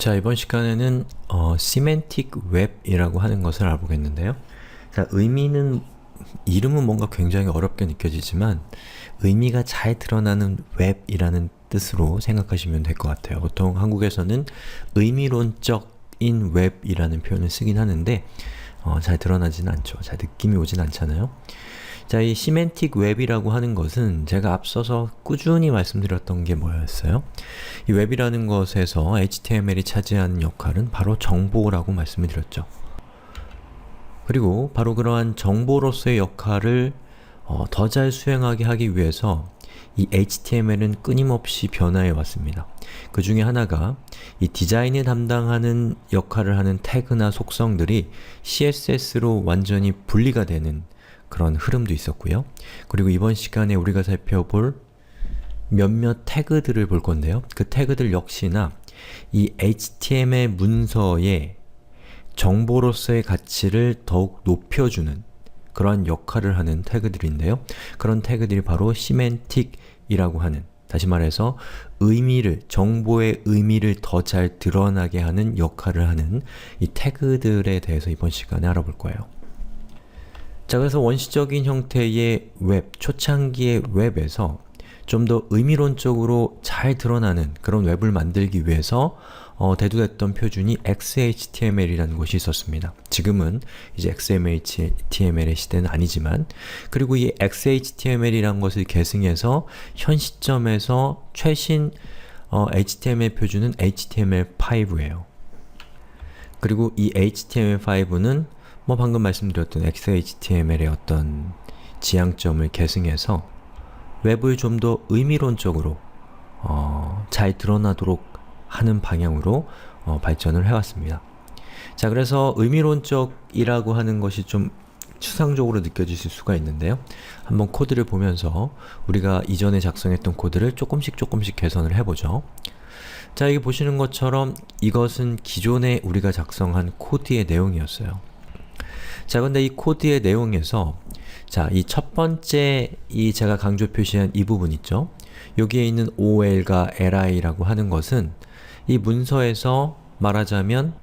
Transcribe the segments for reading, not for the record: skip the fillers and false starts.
자, 이번 시간에는 시멘틱 웹이라고 하는 것을 알아보겠는데요. 자, 이름은 뭔가 굉장히 어렵게 느껴지지만 의미가 잘 드러나는 웹이라는 뜻으로 생각하시면 될 것 같아요. 보통 한국에서는 의미론적인 웹이라는 표현을 쓰긴 하는데 잘 드러나진 않죠. 잘 느낌이 오진 않잖아요. 자, 이 시멘틱 웹이라고 하는 것은 제가 앞서서 꾸준히 말씀드렸던 게 뭐였어요? 이 웹이라는 것에서 HTML이 차지하는 역할은 바로 정보라고 말씀을 드렸죠. 그리고 바로 그러한 정보로서의 역할을 더 잘 수행하게 하기 위해서 이 HTML은 끊임없이 변화해 왔습니다. 그 중에 하나가 이 디자인을 담당하는 역할을 하는 태그나 속성들이 CSS로 완전히 분리가 되는 그런 흐름도 있었고요. 그리고 이번 시간에 우리가 살펴볼 몇몇 태그들을 볼 건데요. 그 태그들 역시나 이 HTML 문서의 정보로서의 가치를 더욱 높여주는 그러한 역할을 하는 태그들인데요. 그런 태그들이 바로 시멘틱이라고 하는, 다시 말해서 정보의 의미를 더 잘 드러나게 하는 역할을 하는 이 태그들에 대해서 이번 시간에 알아볼 거예요. 자, 그래서 원시적인 형태의 웹, 초창기의 웹에서 좀 더 의미론적으로 잘 드러나는 그런 웹을 만들기 위해서 대두됐던 표준이 XHTML이라는 것이 있었습니다. 지금은 이제 XML-HTML의 시대는 아니지만, 그리고 이 XHTML이라는 것을 계승해서 현 시점에서 최신 HTML 표준은 HTML5예요. 그리고 이 HTML5는 방금 말씀드렸던 XHTML의 어떤 지향점을 계승해서 웹을 좀 더 의미론적으로 잘 드러나도록 하는 방향으로 발전을 해왔습니다. 자, 그래서 의미론적이라고 하는 것이 좀 추상적으로 느껴지실 수가 있는데요. 한번 코드를 보면서 우리가 이전에 작성했던 코드를 조금씩 개선을 해보죠. 자, 여기 보시는 것처럼 이것은 기존에 우리가 작성한 코드의 내용이었어요. 자, 근데 이 코드의 내용에서 자, 이 첫 번째 제가 강조 표시한 이 부분 있죠? 여기에 있는 ol과 li라고 하는 것은 이 문서에서 말하자면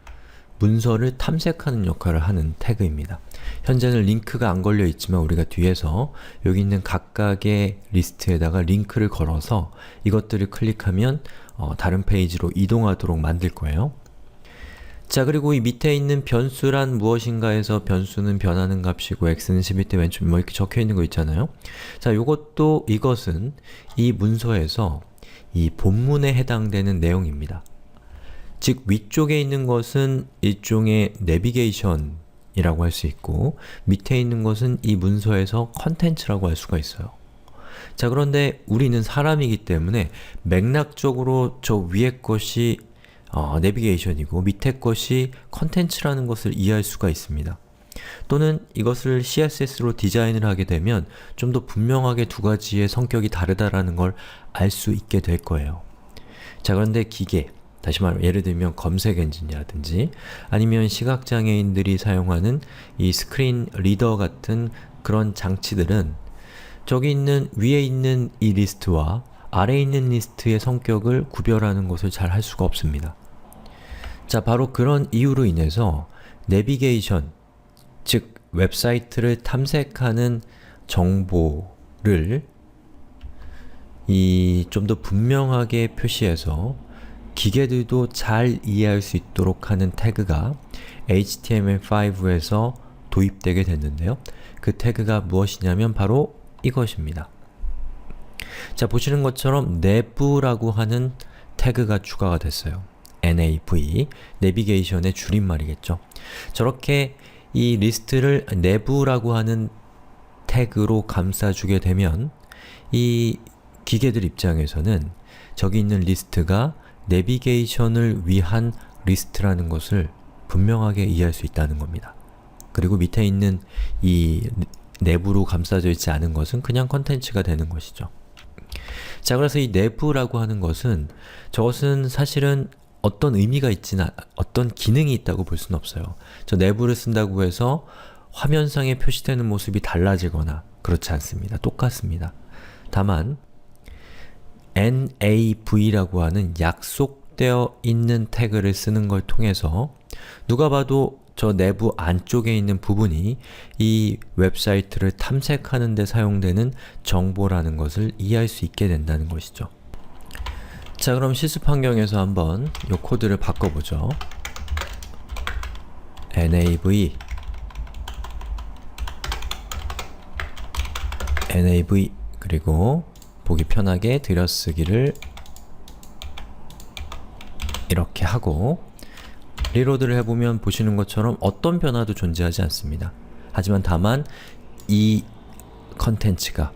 문서를 탐색하는 역할을 하는 태그입니다. 현재는 링크가 안 걸려 있지만 우리가 뒤에서 여기 있는 각각의 리스트에다가 링크를 걸어서 이것들을 클릭하면 다른 페이지로 이동하도록 만들 거예요. 자, 그리고 이 밑에 있는 변수란 무엇인가에서 변수는 변하는 값이고 x는 11대 왼쪽 이렇게 적혀있는 거 있잖아요. 자, 이것은 이 문서에서 이 본문에 해당되는 내용입니다. 즉, 위쪽에 있는 것은 일종의 내비게이션이라고 할 수 있고, 밑에 있는 것은 이 문서에서 컨텐츠라고 할 수가 있어요. 자, 그런데 우리는 사람이기 때문에 맥락적으로 저 위에 것이 내비게이션이고 밑에 것이 컨텐츠라는 것을 이해할 수가 있습니다. 또는 이것을 CSS로 디자인을 하게 되면 좀 더 분명하게 두 가지의 성격이 다르다라는 걸 알 수 있게 될 거예요. 자, 그런데 기계, 다시 말하면 예를 들면 검색 엔진이라든지 아니면 시각장애인들이 사용하는 이 스크린 리더 같은 그런 장치들은 위에 있는 이 리스트와 아래에 있는 리스트의 성격을 구별하는 것을 잘 할 수가 없습니다. 자, 바로 그런 이유로 인해서 내비게이션, 즉 웹사이트를 탐색하는 정보를 좀 더 분명하게 표시해서 기계들도 잘 이해할 수 있도록 하는 태그가 HTML5에서 도입되게 됐는데요. 그 태그가 무엇이냐면 바로 이것입니다. 자, 보시는 것처럼 nevi라고 하는 태그가 추가가 됐어요. nav, 내비게이션의 줄임말이겠죠. 저렇게 이 리스트를 nevi라고 하는 태그로 감싸주게 되면 이 기계들 입장에서는 저기 있는 리스트가 내비게이션을 위한 리스트라는 것을 분명하게 이해할 수 있다는 겁니다. 그리고 밑에 있는 이 내부로 감싸져 있지 않은 것은 그냥 컨텐츠가 되는 것이죠. 자, 그래서 이 nevi라고 하는 것은 저것은 사실은 어떤 의미가 어떤 기능이 있다고 볼 수는 없어요. 저 nevi를 쓴다고 해서 화면상에 표시되는 모습이 달라지거나 그렇지 않습니다. 똑같습니다. 다만 NAV라고 하는 약속 약속되어 있는 태그를 쓰는 걸 통해서 누가 봐도 저 내부 안쪽에 있는 부분이 이 웹사이트를 탐색하는 데 사용되는 정보라는 것을 이해할 수 있게 된다는 것이죠. 자, 그럼 실습 환경에서 한번 이 코드를 바꿔보죠. nav 그리고 보기 편하게 들여쓰기를 이렇게 하고 리로드를 해보면 보시는 것처럼 어떤 변화도 존재하지 않습니다. 하지만 다만 이 컨텐츠가,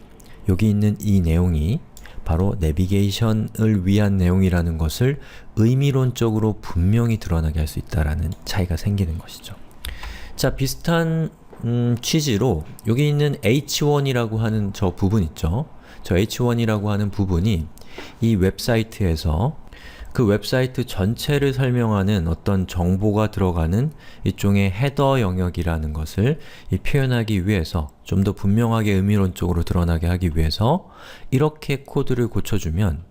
여기 있는 이 내용이 바로 내비게이션을 위한 내용이라는 것을 의미론적으로 분명히 드러나게 할 수 있다는 차이가 생기는 것이죠. 자, 비슷한 취지로 여기 있는 h1이라고 하는 저 부분 있죠? 저 h1이라고 하는 부분이 이 웹사이트에서 그 웹사이트 전체를 설명하는 어떤 정보가 들어가는 일종의 헤더 영역이라는 것을 표현하기 위해서, 좀 더 분명하게 의미론적으로 드러나게 하기 위해서 이렇게 코드를 고쳐주면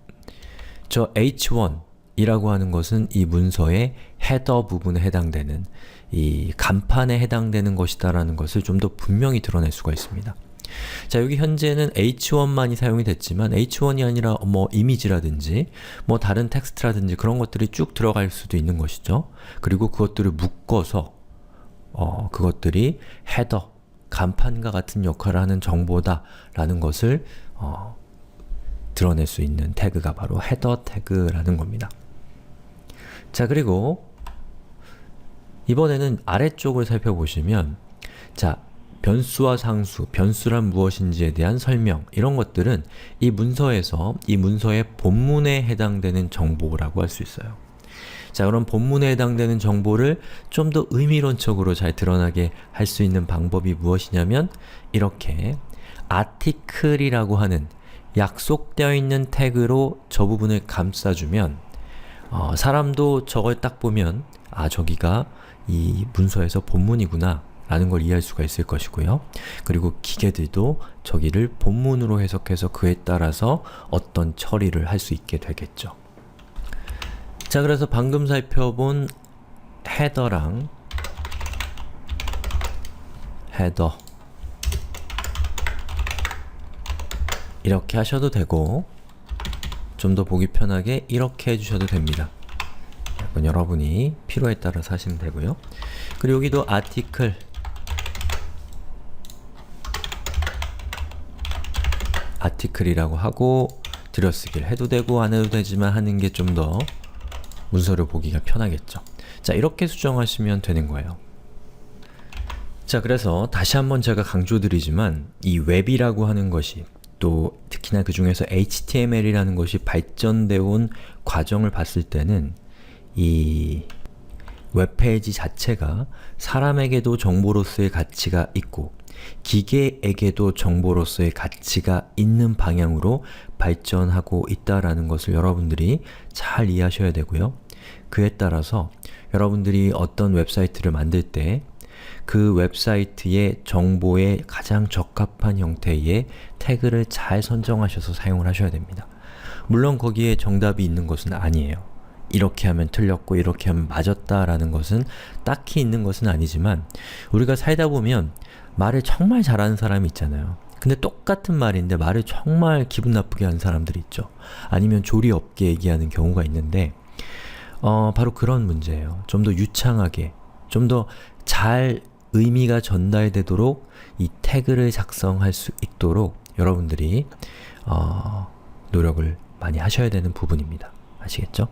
저 h1이라고 하는 것은 이 문서의 헤더 부분에 해당되는, 이 간판에 해당되는 것이다 라는 것을 좀 더 분명히 드러낼 수가 있습니다. 자, 여기 현재는 h1만이 사용이 됐지만 h1이 아니라 뭐 이미지라든지 뭐 다른 텍스트라든지 그런 것들이 쭉 들어갈 수도 있는 것이죠. 그리고 그것들을 묶어서 그것들이 헤더, 간판과 같은 역할을 하는 정보다 라는 것을 드러낼 수 있는 태그가 바로 헤더 태그라는 겁니다. 자, 그리고 이번에는 아래쪽을 살펴보시면, 자, 변수와 상수, 변수란 무엇인지에 대한 설명, 이런 것들은 이 문서에서 이 문서의 본문에 해당되는 정보라고 할 수 있어요. 자, 그럼 본문에 해당되는 정보를 좀 더 의미론적으로 잘 드러나게 할 수 있는 방법이 무엇이냐면 이렇게 article이라고 하는 약속되어 있는 태그로 저 부분을 감싸주면 사람도 저걸 딱 보면 아, 저기가 이 문서에서 본문이구나 라는 걸 이해할 수가 있을 것이고요. 그리고 기계들도 저기를 본문으로 해석해서 그에 따라서 어떤 처리를 할 수 있게 되겠죠. 자, 그래서 방금 살펴본 헤더랑 헤더 이렇게 하셔도 되고, 좀 더 보기 편하게 이렇게 해주셔도 됩니다. 이건 여러분이 필요에 따라서 하시면 되고요. 그리고 여기도 아티클이라고 하고 들여쓰기를 해도 되고 안 해도 되지만 하는 게 좀 더 문서를 보기가 편하겠죠. 자, 이렇게 수정하시면 되는 거예요. 자, 그래서 다시 한번 제가 강조드리지만 이 웹이라고 하는 것이, 또 특히나 그 중에서 HTML이라는 것이 발전되어 온 과정을 봤을 때는 이 웹페이지 자체가 사람에게도 정보로서의 가치가 있고 기계에게도 정보로서의 가치가 있는 방향으로 발전하고 있다라는 것을 여러분들이 잘 이해하셔야 되고요. 그에 따라서 여러분들이 어떤 웹사이트를 만들 때 그 웹사이트의 정보에 가장 적합한 형태의 태그를 잘 선정하셔서 사용을 하셔야 됩니다. 물론 거기에 정답이 있는 것은 아니에요. 이렇게 하면 틀렸고 이렇게 하면 맞았다 라는 것은 딱히 있는 것은 아니지만, 우리가 살다 보면 말을 정말 잘하는 사람이 있잖아요. 근데 똑같은 말인데 말을 정말 기분 나쁘게 하는 사람들이 있죠. 아니면 조리 없게 얘기하는 경우가 있는데 바로 그런 문제예요. 좀 더 유창하게, 좀 더 잘 의미가 전달되도록 이 태그를 작성할 수 있도록 여러분들이 노력을 많이 하셔야 되는 부분입니다. 아시겠죠?